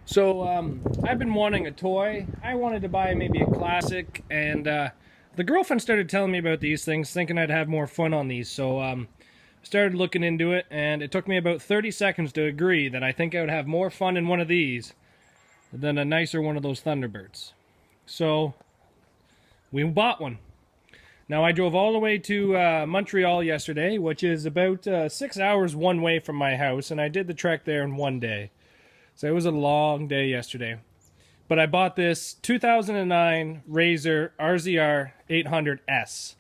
So I've been wanting a toy. I wanted to buy maybe a classic, and the girlfriend started telling me about these things, thinking I'd have more fun on these. So I started looking into it, and it took me about 30 seconds to agree that I think I would have more fun in one of these than a nicer one of those Thunderbirds. So we bought one. Now I drove all the way to Montreal yesterday, which is about 6 hours one way from my house, and I did the trek there in one day. So it was a long day yesterday. But I bought this 2009 Razor RZR 800S.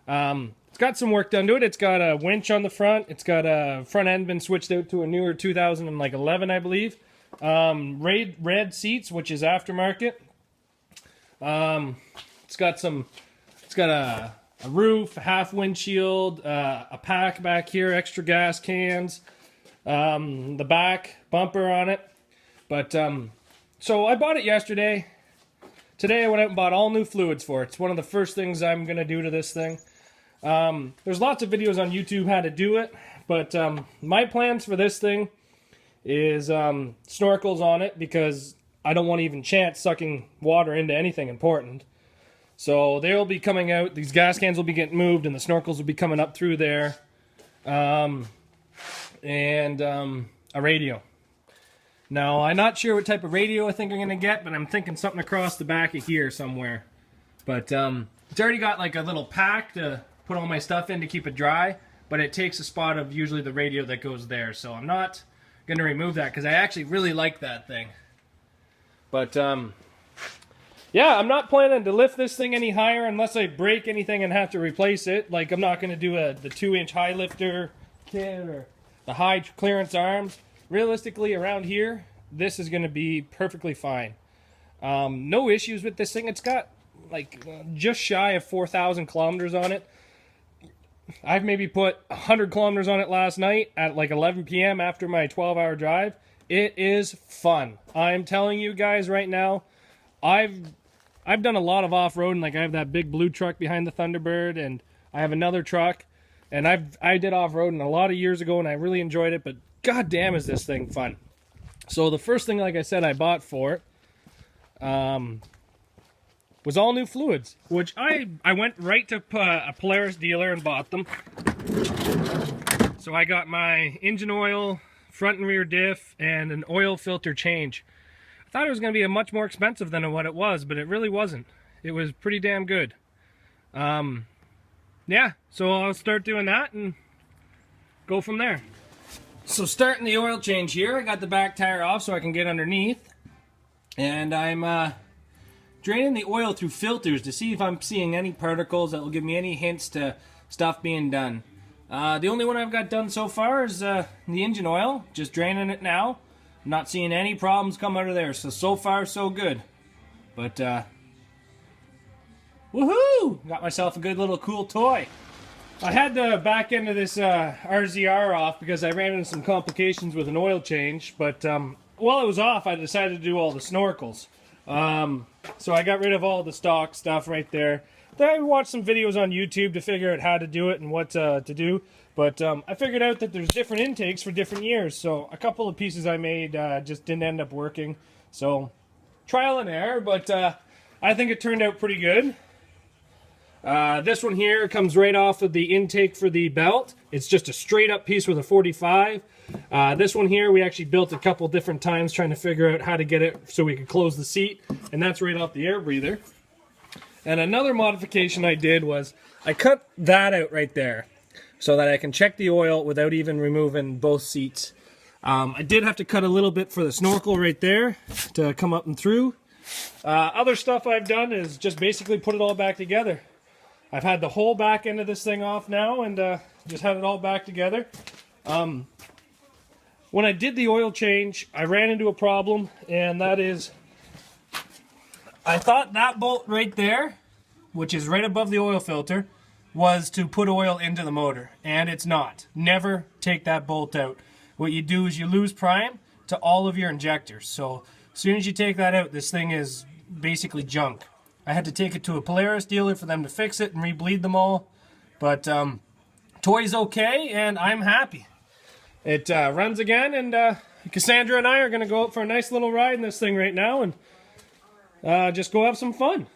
It's got some work done to it. It's got a winch on the front. It's got a front end been switched out to a newer 2011, I believe. Red seats, which is aftermarket. It's got a roof, a half windshield, a pack back here, extra gas cans. The back bumper on it. But so I bought it yesterday. Today I went out and bought all new fluids for it. It's one of the first things I'm gonna do to this thing. There's lots of videos on YouTube how to do it, but my plans for this thing is snorkels on it, because I don't want to even chance sucking water into anything important. So they will be coming out, these gas cans will be getting moved, and the snorkels will be coming up through there. And a radio. Now, I'm not sure what type of radio I think I'm going to get, but I'm thinking something across the back of here somewhere. But it's already got like a little pack to put all my stuff in to keep it dry, but it takes a spot of usually the radio that goes there. So I'm not going to remove that because I actually really like that thing. But yeah, I'm not planning to lift this thing any higher unless I break anything and have to replace it. Like, I'm not going to do the 2-inch high lifter kit or the high clearance arms. Realistically, around here, this is going to be perfectly fine. No issues with this thing. It's got like just shy of 4,000 kilometers on it. I've maybe put 100 kilometers on it last night at like 11 p.m. after my 12-hour drive. It is fun. I'm telling you guys right now, I've done a lot of off-roading. Like, I have that big blue truck behind the Thunderbird, and I have another truck. And I did off-roading a lot of years ago, and I really enjoyed it, but god damn is this thing fun. So the first thing, like I said, I bought for it was all new fluids, which I went right to a Polaris dealer and bought them. So I got my engine oil, front and rear diff, and an oil filter change. I thought it was going to be much more expensive than what it was, but it really wasn't. It was pretty damn good. Yeah, so I'll start doing that and go from there. So starting the oil change here, I got the back tire off so I can get underneath. And I'm draining the oil through filters to see if I'm seeing any particles that will give me any hints to stuff being done. The only one I've got done so far is the engine oil. Just draining it now. I'm not seeing any problems come out of there, so far so good. But woohoo! Got myself a good little cool toy. I had the back end of this RZR off because I ran into some complications with an oil change, but while it was off, I decided to do all the snorkels. So I got rid of all the stock stuff right there. Then I watched some videos on YouTube to figure out how to do it and what to do, but I figured out that there's different intakes for different years, so a couple of pieces I made just didn't end up working. So trial and error, but I think it turned out pretty good. This one here comes right off of the intake for the belt. It's just a straight up piece with a 45. This one here we actually built a couple different times trying to figure out how to get it so we could close the seat, and that's right off the air breather. And another modification I did was I cut that out right there so that I can check the oil without even removing both seats. I did have to cut a little bit for the snorkel right there to come up and through. Other stuff I've done is just basically put it all back together. I've had the whole back end of this thing off now and just had it all back together. When I did the oil change, I ran into a problem, and that is I thought that bolt right there, which is right above the oil filter, was to put oil into the motor, and it's not. Never take that bolt out. What you do is you lose prime to all of your injectors. So as soon as you take that out, this thing is basically junk. I had to take it to a Polaris dealer for them to fix it and rebleed them all. But toy's okay, and I'm happy. It runs again, and Cassandra and I are going to go out for a nice little ride in this thing right now and just go have some fun.